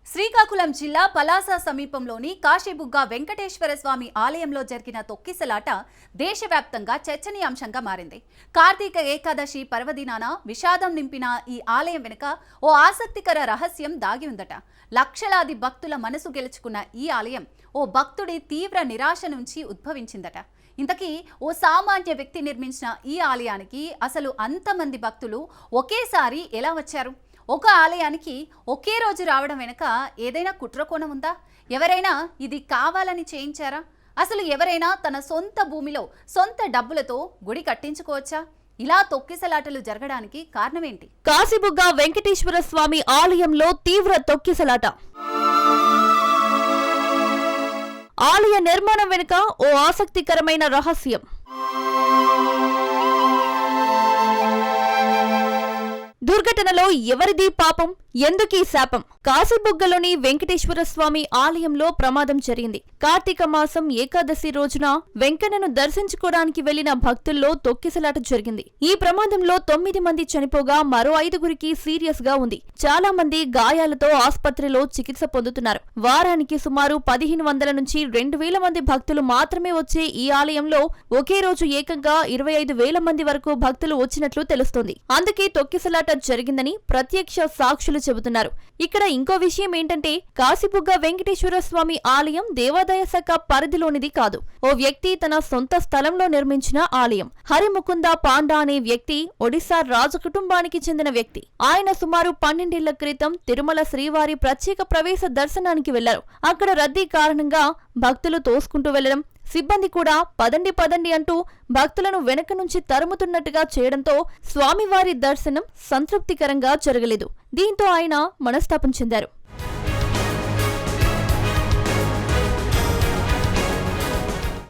శ్రీకాకుళం జిల్లా పలాస సమీపంలోని కాశీబుగ్గ వెంకటేశ్వర స్వామి ఆలయంలో జరిగిన తొక్కిసలాట దేశవ్యాప్తంగా చర్చనీయాంశంగా మారింది. కార్తీక ఏకాదశి పర్వదినాన విషాదం నింపిన ఈ ఆలయం వెనుక ఓ ఆసక్తికర రహస్యం దాగి ఉందట. లక్షలాది భక్తుల మనసు గెలుచుకున్న ఈ ఆలయం ఓ భక్తుడి తీవ్ర నిరాశ నుంచి ఉద్భవించిందట. ఇంతకీ ఓ సామాన్య వ్యక్తి నిర్మించిన ఈ ఆలయానికి అసలు అంతమంది భక్తులు ఒకేసారి ఎలా వచ్చారు? ఒక ఆలయానికి ఒకే రోజు రావడం వెనుక ఏదైనా కుట్రకోణం ఉందా? ఎవరైనా ఇది కావాలని చేయించారా? అసలు ఎవరైనా తన సొంత భూమిలో సొంత డబ్బులతో గుడి కట్టించుకోవచ్చా? ఇలా తొక్కిసలాటలు జరగడానికి కారణమేంటి? కాశీబుగ్గ వెంకటేశ్వర స్వామి ఆలయంలో తీవ్ర తొక్కిసలాట. ఆలయ నిర్మాణం వెనుక ఓ ఆసక్తికరమైన రహస్యం. దుర్ఘటనలో ఎవరిది పాపం, ఎందుకీ శాపం? కాశీబుగ్గలోని వెంకటేశ్వర స్వామి ఆలయంలో ప్రమాదం జరిగింది. కార్తీక మాసం ఏకాదశి రోజున వెంకన్నను దర్శించుకోవడానికి వెళ్లిన భక్తుల్లో తొక్కిసలాట జరిగింది. ఈ ప్రమాదంలో 9 మంది చనిపోగా మరో 5గురికి సీరియస్ గా ఉంది. చాలా మంది గాయాలతో ఆస్పత్రిలో చికిత్స పొందుతున్నారు. వారానికి సుమారు 1500 నుంచి 2000 మంది భక్తులు మాత్రమే వచ్చే ఈ ఆలయంలో ఒకే రోజు ఏకంగా 25,000 మంది వరకు భక్తులు వచ్చినట్లు తెలుస్తోంది. అందుకే తొక్కిసలాట జరిగిందని ప్రత్యక్ష సాక్షులు చెబుతున్నారు. ఇక్కడ ఇంకో విషయం ఏంటంటే, కాశీబుగ్గ వెంకటేశ్వర స్వామి ఆలయం దేవాదాయ శాఖ పరిధిలోనిది కాదు. ఓ వ్యక్తి తన సొంత స్థలంలో నిర్మించిన ఆలయం. హరిముకుంద పాండా అనే వ్యక్తి ఒడిశా రాజు కుటుంబానికి చెందిన వ్యక్తి. ఆయన సుమారు 12 ఏళ్ల క్రితం తిరుమల శ్రీవారి ప్రత్యేక ప్రవేశ దర్శనానికి వెళ్లారు. అక్కడ రద్దీ కారణంగా భక్తులు తోసుకుంటూ వెళ్లడం, సిబ్బంది కూడా పదండి పదండి అంటూ భక్తులను వెనక నుంచి తరుముతున్నట్టుగా చేయడంతో స్వామివారి దర్శనం సంతృప్తికరంగా జరగలేదు. దీంతో ఆయన మనస్తాపం చెందారు.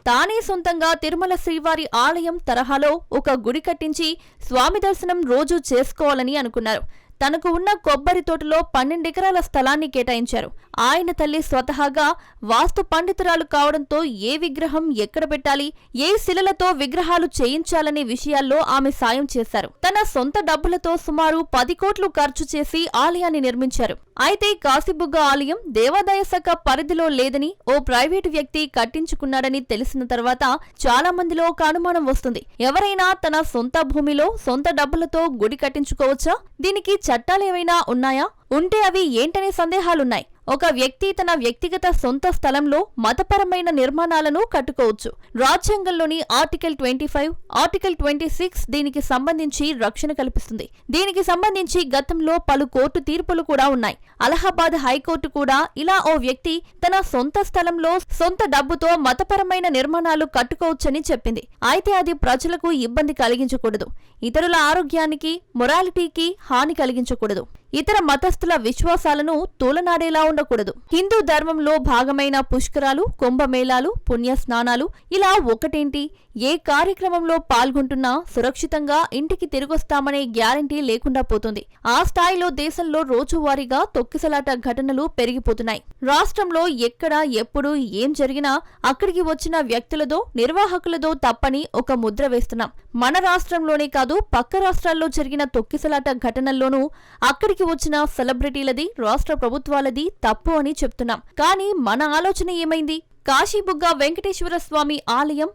తానే సొంతంగా తిరుమల శ్రీవారి ఆలయం తరహాలో ఒక గుడి కట్టించి స్వామి దర్శనం రోజూ చేసుకోవాలని అనుకున్నారు. తనకు ఉన్న కొబ్బరి తోటలో 12 ఎకరాల స్థలాన్ని కేటాయించారు. ఆయన తల్లి స్వతహాగా వాస్తు పండితురాలు కావడంతో ఏ విగ్రహం ఎక్కడ పెట్టాలి, ఏ శిలలతో విగ్రహాలు చేయించాలనే విషయాల్లో ఆమె సాయం చేశారు. తన సొంత డబ్బులతో సుమారు 10 కోట్లు ఖర్చు చేసి ఆలయాన్ని నిర్మించారు. అయితే కాశీబుగ్గ ఆలయం దేవాదాయ శాఖ పరిధిలో లేదని ఓ ప్రైవేటు వ్యక్తి కట్టించుకున్నాడని తెలిసిన తర్వాత చాలా మందిలో ఒక అనుమానం వస్తుంది. ఎవరైనా తన సొంత భూమిలో సొంత డబ్బులతో గుడి కట్టించుకోవచ్చా? దీనికి చట్టాలేమైనా ఉన్నాయా? ఉంటే అవి ఏంటనే సందేహాలున్నాయి. ఒక వ్యక్తి తన వ్యక్తిగత సొంత స్థలంలో మతపరమైన నిర్మాణాలను కట్టుకోవచ్చు. రాజ్యాంగంలోని ఆర్టికల్ 25, ఆర్టికల్ 26 దీనికి సంబంధించి రక్షణ కల్పిస్తుంది. దీనికి సంబంధించి గతంలో పలు కోర్టు తీర్పులు కూడా ఉన్నాయి. అలహాబాద్ హైకోర్టు కూడా ఇలా ఓ వ్యక్తి తన సొంత స్థలంలో సొంత డబ్బుతో మతపరమైన నిర్మాణాలు కట్టుకోవచ్చని చెప్పింది. అయితే అది ప్రజలకు ఇబ్బంది కలిగించకూడదు, ఇతరుల ఆరోగ్యానికి, మొరాలిటీకి హాని కలిగించకూడదు, ఇతర మతస్థుల విశ్వాసాలను తూలనాడేలా ఉండకూడదు. హిందూ ధర్మంలో భాగమైన పుష్కరాలు, కుంభమేళాలు, పుణ్యస్నానాలు ఇలా ఒకటేంటి, ఏ కార్యక్రమంలో పాల్గొంటున్నా సురక్షితంగా ఇంటికి తిరిగొస్తామనే గ్యారంటీ లేకుండా పోతుంది. ఆ స్థాయిలో దేశంలో రోజువారీగా తొక్కిసలాట ఘటనలు పెరిగిపోతున్నాయి. రాష్ట్రంలో ఎక్కడ ఎప్పుడు ఏం జరిగినా అక్కడికి వచ్చిన వ్యక్తులదో నిర్వాహకులదో తప్పని ఒక ముద్ర వేస్తున్నాం. మన రాష్ట్రంలోనే కాదు, పక్క రాష్ట్రాల్లో జరిగిన తొక్కిసలాట ఘటనల్లోనూ అక్కడికి వచ్చిన సెలబ్రిటీలది, రాష్ట్ర ప్రభుత్వాలది తప్పు అని చెప్తున్నాం. కానీ మన ఆలోచన ఏమైంది? కాశీబుగ్గ వెంకటేశ్వర స్వామి ఆలయం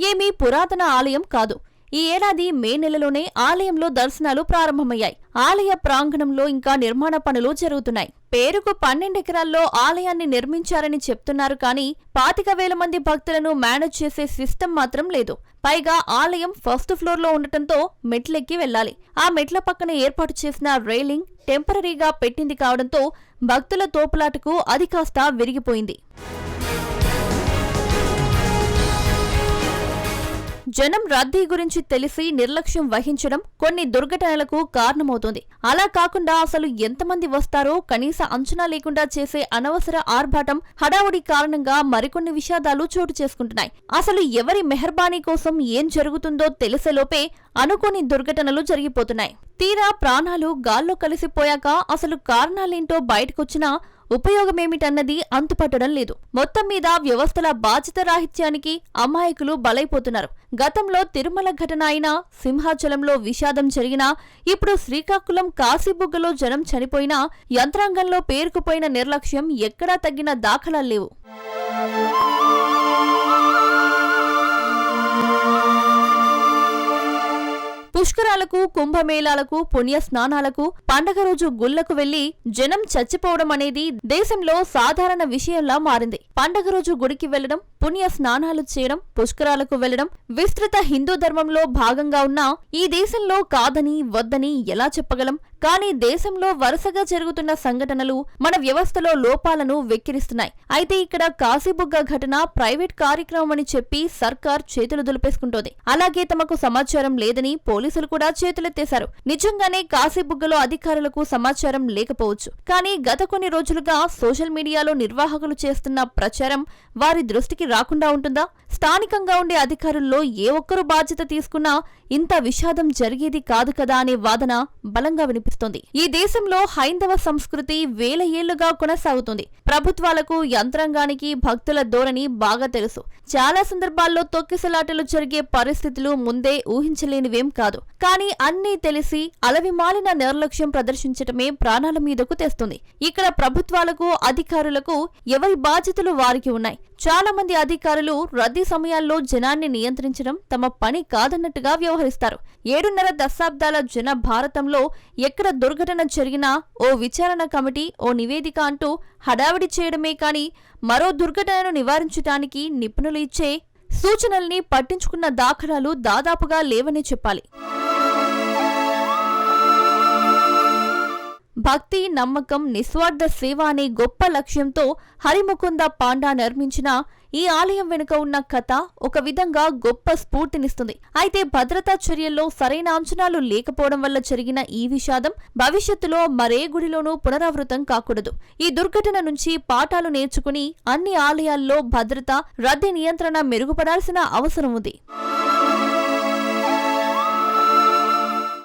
ఏమీ పురాతన ఆలయం కాదు. ఈ ఏడాది మే నెలలోనే ఆలయంలో దర్శనాలు ప్రారంభమయ్యాయి. ఆలయ ప్రాంగణంలో ఇంకా నిర్మాణ పనులు జరుగుతున్నాయి. పేరుకు 12 ఎకరాల్లో ఆలయాన్ని నిర్మించారని చెప్తున్నారు కానీ 25,000 మంది భక్తులను మేనేజ్ చేసే సిస్టమ్ మాత్రం లేదు. పైగా ఆలయం ఫస్ట్ ఫ్లోర్లో ఉండటంతో మెట్లెక్కి వెళ్లాలి. ఆ మెట్ల పక్కన ఏర్పాటు చేసిన రైలింగ్ టెంపరరీగా పెట్టింది కావడంతో భక్తుల తోపులాటకు అది కాస్త విరిగిపోయింది. జనం రద్దీ గురించి తెలిసి నిర్లక్ష్యం వహించడం కొన్ని దుర్ఘటనలకు కారణమవుతోంది. అలా కాకుండా అసలు ఎంతమంది వస్తారో కనీస అంచనా లేకుండా చేసే అనవసర ఆర్భాటం, హడావుడి కారణంగా మరికొన్ని విషాదాలు చోటు చేసుకుంటున్నాయి. అసలు ఎవరి మెహర్బానీ కోసం ఏం జరుగుతుందో తెలిసేలోపే అనుకోని దుర్ఘటనలు జరిగిపోతున్నాయి. తీరా ప్రాణాలు గాల్లో కలిసిపోయాక అసలు కారణాలేంటో బయటకొచ్చినా ఉపయోగమేమిటన్నది అంతుపట్టడం లేదు. మొత్తం మీద వ్యవస్థల బాధ్యత రాహిత్యానికి అమాయకులు బలైపోతున్నారు. గతంలో తిరుమల ఘటన అయినా, సింహాచలంలో విషాదం జరిగినా, ఇప్పుడు శ్రీకాకుళం కాశీబుగ్గలో జనం చనిపోయినా యంత్రాంగంలో పేరుకుపోయిన నిర్లక్ష్యం ఎక్కడా తగ్గిన దాఖలాలు లేవు. పుష్కరాలకు, కుంభమేళాలకు, పుణ్య స్నానాలకు, పండగ రోజు గుళ్లకు వెళ్లి జనం చచ్చిపోవడం అనేది దేశంలో సాధారణ విషయంలా మారింది. పండగ రోజు గుడికి వెళ్లడం, పుణ్య స్నానాలు చేయడం, పుష్కరాలకు వెళ్లడం విస్తృత హిందూ ధర్మంలో భాగంగా ఉన్నా ఈ దేశంలో కాదని, వద్దని ఎలా చెప్పగలం? కానీ దేశంలో వరుసగా జరుగుతున్న సంఘటనలు మన వ్యవస్థలో లోపాలను వెక్కిరిస్తున్నాయి. అయితే ఇక్కడ కాశీబుగ్గ ఘటన ప్రైవేట్ కార్యక్రమం అని చెప్పి సర్కార్ చేతులు దులిపేసుకుంటోంది. అలాగే తమకు సమాచారం లేదని పోలీసులు కూడా చేతులెత్తేశారు. నిజంగానే కాశీబుగ్గలో అధికారులకు సమాచారం లేకపోవచ్చు. కానీ గత కొన్ని రోజులుగా సోషల్ మీడియాలో నిర్వాహకులు చేస్తున్న ప్రచారం వారి దృష్టికి రాకుండా ఉంటుందా? స్థానికంగా ఉండే అధికారుల్లో ఏ ఒక్కరు బాధ్యత తీసుకున్నా ఇంత విషాదం జరిగేది కాదు కదా అనే వాదన బలంగా వినిపిస్తోంది. ఈ దేశంలో హైందవ సంస్కృతి వేల ఏళ్లుగా కొనసాగుతుంది. ప్రభుత్వాలకు, యంత్రాంగానికి భక్తుల ధోరణి బాగా తెలుసు. చాలా సందర్భాల్లో తొక్కిసలాటలు జరిగే పరిస్థితులు ముందే ఊహించలేనివేం కాదు. కానీ అన్నీ తెలిసి అలవిమాలిన నిర్లక్ష్యం ప్రదర్శించటమే ప్రాణాల మీదకు తెస్తుంది. ఇక్కడ ప్రభుత్వాలకు, అధికారులకు ఎవరి బాధ్యతలు వారికి ఉన్నాయి. చాలా మంది అధికారులు రద్దీ సమయాల్లో జనాన్ని నియంత్రించడం తమ పని కాదన్నట్టుగా వ్యవహరిస్తారు. 7.5 దశాబ్దాల జన భారతంలో ఎక్కడ దుర్ఘటన జరిగినా ఓ విచారణ కమిటీ, ఓ నివేదిక అంటూ హడావిడి చేయడమే కాని మరో దుర్ఘటనను నివారించడానికి నిపుణులు ఇచ్చే సూచనల్ని పట్టించుకున్న దాఖలాలు దాదాపుగా లేవనే చెప్పాలి. భక్తి, నమ్మకం, నిస్వార్థ సేవ అనే గొప్ప లక్ష్యంతో హరిముకుంద పాండా నిర్మించిన ఈ ఆలయం వెనుక ఉన్న కథ ఒక విధంగా గొప్ప స్ఫూర్తినిస్తుంది. అయితే భద్రతా చర్యల్లో సరైన అంచనాలు లేకపోవడం వల్ల జరిగిన ఈ విషాదం భవిష్యత్తులో మరే గుడిలోనూ పునరావృతం కాకూడదు. ఈ దుర్ఘటన నుంచి పాఠాలు నేర్చుకుని అన్ని ఆలయాల్లో భద్రత, రద్దీ నియంత్రణ మెరుగుపడాల్సిన అవసరం ఉంది.